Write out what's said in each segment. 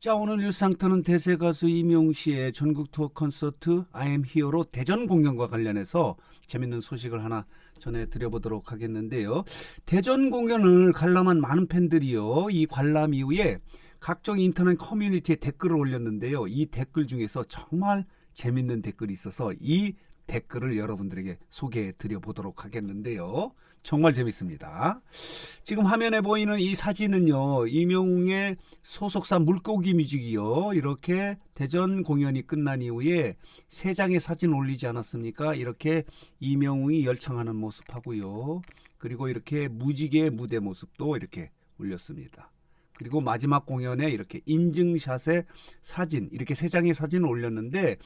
자, 오늘 뉴스상터는 대세 가수 이명웅 씨의 전국 투어 콘서트 I am here로 대전 공연과 관련해서 재밌는 소식을 하나 전해드려보도록 하겠는데요. 대전 공연을 관람한 많은 팬들이요, 이 관람 이후에 각종 인터넷 커뮤니티에 댓글을 올렸는데요. 이 댓글 중에서 정말 재밌는 댓글이 있어서 이 댓글을 여러분들에게 소개해 드려보도록 하겠는데요. 정말 재밌습니다. 지금 화면에 보이는 이 사진은요, 이명웅의 소속사 물고기 뮤직이요, 이렇게 대전 공연이 끝난 이후에 세 장의 사진 올리지 않았습니까? 이렇게 이명웅이 열창하는 모습하고요, 그리고 이렇게 무지개 무대 모습도 이렇게 올렸습니다. 그리고 마지막 공연에 이렇게 인증샷의 사진, 이렇게 세 장의 사진을 올렸는데,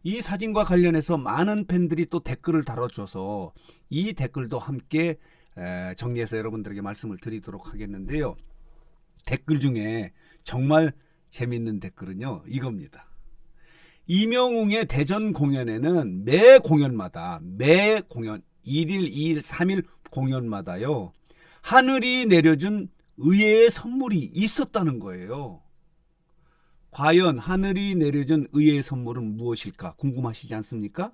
이 사진과 관련해서 많은 팬들이 또 댓글을 달아줘서 이 댓글도 함께 정리해서 여러분들에게 말씀을 드리도록 하겠는데요. 댓글 중에 정말 재밌는 댓글은요, 이겁니다. 이명웅의 대전 공연에는 매 공연 1일, 2일, 3일 공연마다요, 하늘이 내려준 의외의 선물이 있었다는 거예요. 과연 하늘이 내려준 의외의 선물은 무엇일까 궁금하시지 않습니까?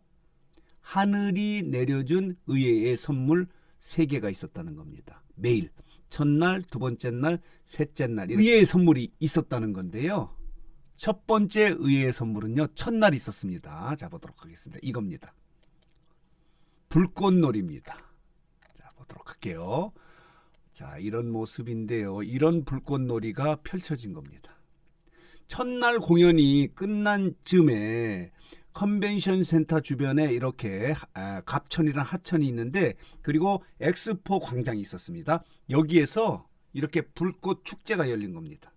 하늘이 내려준 의외의 선물 3개가 있었다는 겁니다. 매일 첫날, 두 번째 날, 셋째 날 의외의 선물이 있었다는 건데요. 첫 번째 의외의 선물은요, 첫날 있었습니다. 자, 보도록 하겠습니다. 이겁니다. 불꽃놀이입니다. 자, 보도록 할게요. 자, 이런 모습인데요. 이런 불꽃놀이가 펼쳐진 겁니다. 첫날 공연이 끝난 즈음에 컨벤션 센터 주변에 이렇게 갑천이랑 하천이 있는데, 그리고 엑스포 광장이 있었습니다. 여기에서 이렇게 불꽃 축제가 열린 겁니다.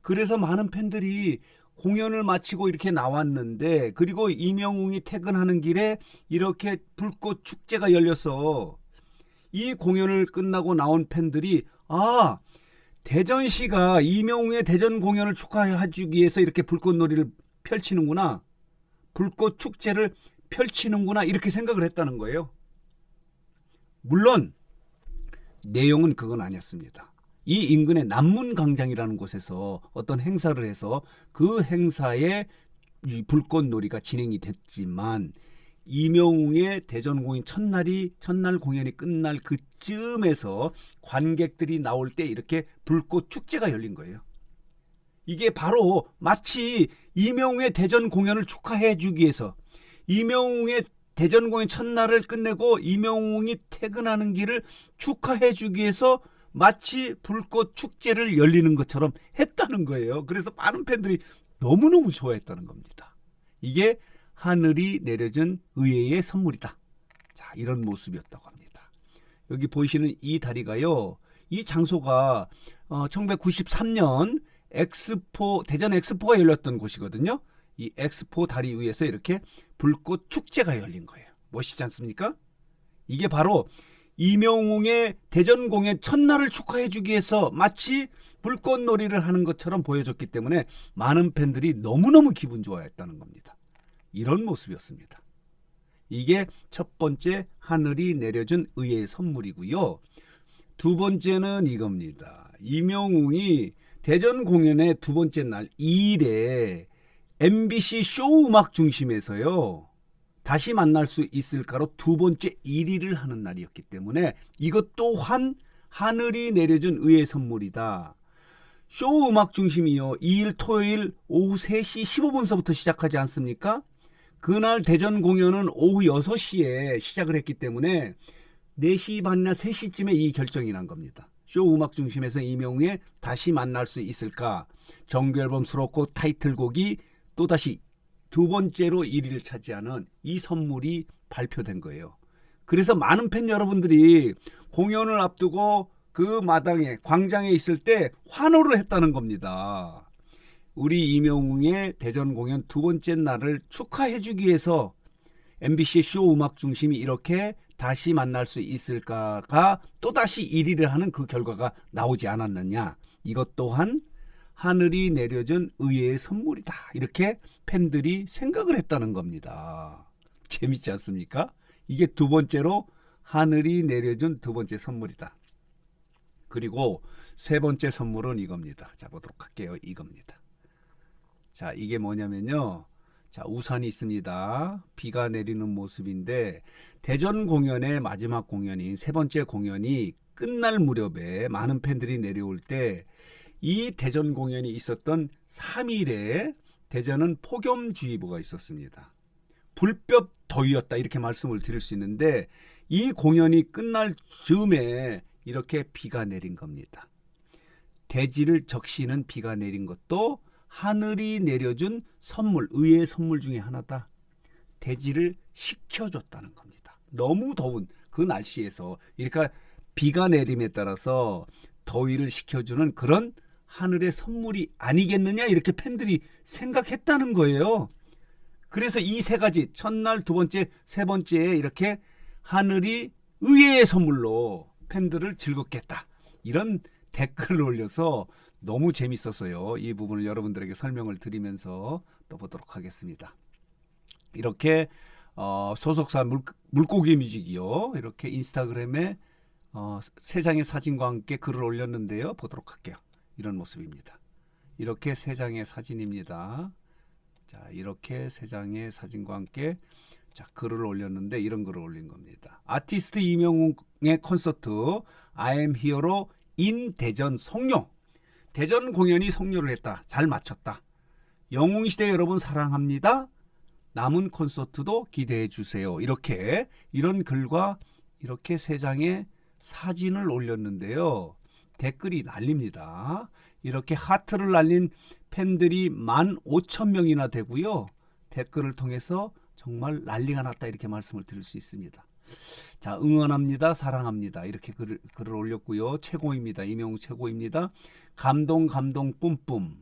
그래서 많은 팬들이 공연을 마치고 이렇게 나왔는데, 그리고 이명웅이 퇴근하는 길에 이렇게 불꽃 축제가 열려서 이 공연을 끝나고 나온 팬들이, 아, 대전시가 이명웅의 대전 공연을 축하해주기 위해서 이렇게 불꽃놀이를 펼치는구나, 불꽃 축제를 펼치는구나, 이렇게 생각을 했다는 거예요. 물론 내용은 그건 아니었습니다. 이 인근의 남문광장이라는 곳에서 어떤 행사를 해서 그 행사에 이 불꽃놀이가 진행이 됐지만, 이명웅의 대전 공연 첫날 공연이 끝날 그쯤에서 관객들이 나올 때 이렇게 불꽃 축제가 열린 거예요. 이게 바로 마치 이명웅의 대전 공연을 축하해 주기 위해서, 이명웅의 대전 공연 첫날을 끝내고 이명웅이 퇴근하는 길을 축하해 주기 위해서 마치 불꽃 축제를 열리는 것처럼 했다는 거예요. 그래서 많은 팬들이 너무너무 좋아했다는 겁니다. 이게 하늘이 내려준 의외의 선물이다. 자, 이런 모습이었다고 합니다. 여기 보이시는 이 다리가요, 이 장소가 1993년 대전 엑스포가 열렸던 곳이거든요. 이 엑스포 다리 위에서 이렇게 불꽃 축제가 열린 거예요. 멋있지 않습니까? 이게 바로 이명웅의 대전 공연 첫날을 축하해 주기 위해서 마치 불꽃놀이를 하는 것처럼 보여줬기 때문에 많은 팬들이 너무너무 기분 좋아했다는 겁니다. 이런 모습이었습니다. 이게 첫 번째 하늘이 내려준 의외의 선물이고요. 두 번째는 이겁니다. 이명웅이 대전 공연의 두 번째 날 2일에 MBC 쇼 음악 중심에서요, 다시 만날 수 있을까로 두 번째 1위를 하는 날이었기 때문에 이것 또한 하늘이 내려준 의외의 선물이다. 쇼 음악 중심이요, 2일 토요일 오후 3시 15분서부터 시작하지 않습니까? 그날 대전 공연은 오후 6시에 시작을 했기 때문에 4시 반이나 3시쯤에 이 결정이 난 겁니다. 쇼 음악 중심에서 이명웅의 다시 만날 수 있을까 정규앨범 수록곡 타이틀곡이 또다시 두 번째로 1위를 차지하는 이 선물이 발표된 거예요. 그래서 많은 팬 여러분들이 공연을 앞두고 그 마당에 광장에 있을 때 환호를 했다는 겁니다. 우리 이명웅의 대전 공연 두 번째 날을 축하해주기 위해서 MBC 쇼 음악 중심이 이렇게 다시 만날 수 있을까가 또다시 1위를 하는 그 결과가 나오지 않았느냐. 이것 또한 하늘이 내려준 의외의 선물이다. 이렇게 팬들이 생각을 했다는 겁니다. 재밌지 않습니까? 이게 두 번째로 하늘이 내려준 두 번째 선물이다. 그리고 세 번째 선물은 이겁니다. 자, 보도록 할게요. 이겁니다. 자, 이게 뭐냐면요. 자, 우산이 있습니다. 비가 내리는 모습인데 대전 공연의 마지막 공연인 세 번째 공연이 끝날 무렵에 많은 팬들이 내려올 때 이 대전 공연이 있었던 3일에 대전은 폭염주의보가 있었습니다. 불볕 더위였다 이렇게 말씀을 드릴 수 있는데 이 공연이 끝날 즈음에 이렇게 비가 내린 겁니다. 대지를 적시는 비가 내린 것도 하늘이 내려준 선물, 의의 선물 중에 하나다. 대지를 식혀줬다는 겁니다. 너무 더운 그 날씨에서 이렇게 비가 내림에 따라서 더위를 식혀주는 그런 하늘의 선물이 아니겠느냐 이렇게 팬들이 생각했다는 거예요. 그래서 이 세 가지 첫날, 두 번째, 세 번째에 이렇게 하늘이 의의 선물로 팬들을 즐겁게 했다. 이런 댓글을 올려서 너무 재밌었어요. 이 부분을 여러분들에게 설명을 드리면서 또 보도록 하겠습니다. 이렇게 소속사 물고기 뮤직이요. 이렇게 인스타그램에 세 장의 사진과 함께 글을 올렸는데요. 보도록 할게요. 이런 모습입니다. 이렇게 세 장의 사진입니다. 자, 이렇게 세 장의 사진과 함께 자, 글을 올렸는데 이런 글을 올린 겁니다. 아티스트 이명웅의 콘서트 I am Hero로 인 대전 성료. 대전 공연이 성료를 했다. 잘 맞췄다. 영웅시대 여러분 사랑합니다. 남은 콘서트도 기대해 주세요. 이렇게 이런 글과 이렇게 세 장의 사진을 올렸는데요. 댓글이 난립니다. 이렇게 하트를 날린 팬들이 15,000명이나 되고요. 댓글을 통해서 정말 난리가 났다 이렇게 말씀을 드릴 수 있습니다. 자, 응원합니다. 사랑합니다. 이렇게 글을 올렸고요. 최고입니다. 이명웅 최고입니다. 감동 뿜뿜.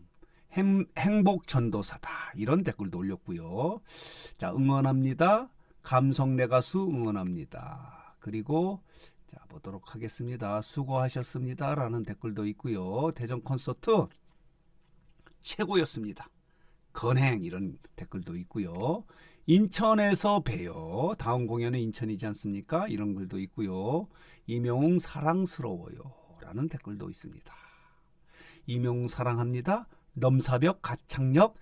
행복 전도사다. 이런 댓글도 올렸고요. 자, 응원합니다. 감성 내 가수 응원합니다. 그리고 자, 보도록 하겠습니다. 수고하셨습니다. 라는 댓글도 있고요. 대전 콘서트 최고였습니다. 건행 이런 댓글도 있고요. 인천에서 봬요. 다음 공연은 인천이지 않습니까? 이런 글도 있고요. 이명웅 사랑스러워요. 라는 댓글도 있습니다. 이명웅 사랑합니다. 넘사벽 가창력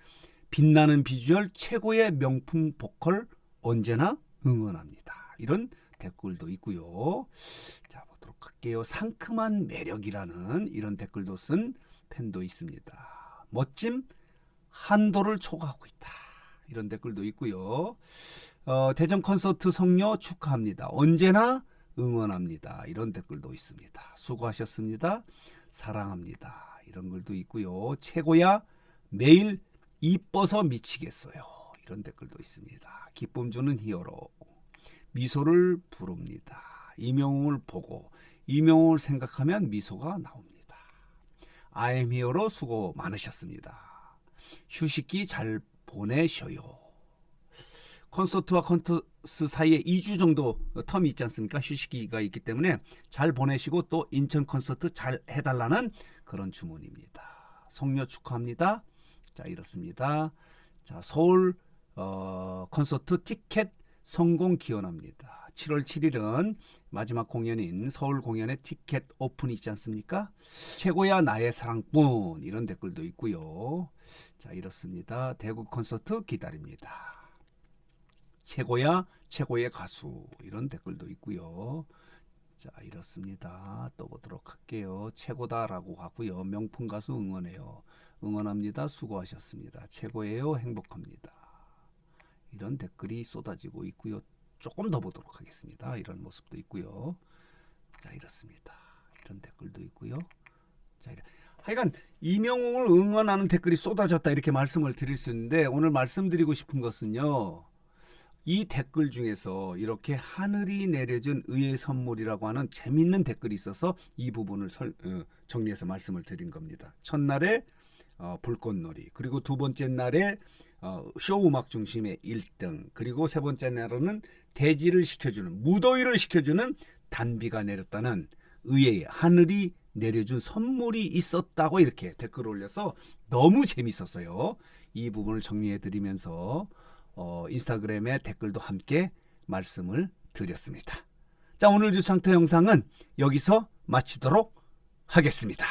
빛나는 비주얼 최고의 명품 보컬 언제나 응원합니다. 이런 댓글도 있고요. 자, 보도록 할게요. 상큼한 매력이라는 이런 댓글도 쓴 팬도 있습니다. 멋짐 한도를 초과하고 있다. 이런 댓글도 있고요. 대전 콘서트 성료 축하합니다. 언제나 응원합니다. 이런 댓글도 있습니다. 수고하셨습니다. 사랑합니다. 이런 글도 있고요. 최고야 매일 이뻐서 미치겠어요. 이런 댓글도 있습니다. 기쁨 주는 히어로. 미소를 부릅니다. 이명웅을 보고 이명웅을 생각하면 미소가 나옵니다. I am Hero로 수고 많으셨습니다. 휴식기 잘 보내셔요. 콘서트와 콘서트 사이에 2주 정도 텀이 있지 않습니까? 휴식기가 있기 때문에 잘 보내시고 또 인천 콘서트 잘 해달라는 그런 주문입니다. 성료 축하합니다. 자, 이렇습니다. 자, 서울 콘서트 티켓 성공 기원합니다. 7월 7일은 마지막 공연인 서울 공연의 티켓 오픈이 있지 않습니까? 최고야 나의 사랑꾼 이런 댓글도 있고요. 자, 이렇습니다. 대구 콘서트 기다립니다. 최고야 최고의 가수 이런 댓글도 있고요. 자, 이렇습니다. 또 보도록 할게요. 최고다라고 하고요. 명품 가수 응원해요. 응원합니다. 수고하셨습니다. 최고예요. 행복합니다. 이런 댓글이 쏟아지고 있고요. 조금 더 보도록 하겠습니다. 이런 모습도 있고요. 자, 이렇습니다. 이런 댓글도 있고요. 자, 하여간 이명웅을 응원하는 댓글이 쏟아졌다 이렇게 말씀을 드릴 수 있는데 오늘 말씀드리고 싶은 것은요. 이 댓글 중에서 이렇게 하늘이 내려준 의의 선물이라고 하는 재밌는 댓글이 있어서 이 부분을 정리해서 말씀을 드린 겁니다. 첫날에 불꽃놀이, 그리고 두 번째 날에 쇼 음악 중심의 1등, 그리고 세 번째 날은 대지를 식혀주는, 무더위를 식혀주는 단비가 내렸다는 의의 하늘이 내려준 선물이 있었다고 이렇게 댓글을 올려서 너무 재밌었어요. 이 부분을 정리해 드리면서 인스타그램에 댓글도 함께 말씀을 드렸습니다. 자, 오늘 뉴스상태 영상은 여기서 마치도록 하겠습니다.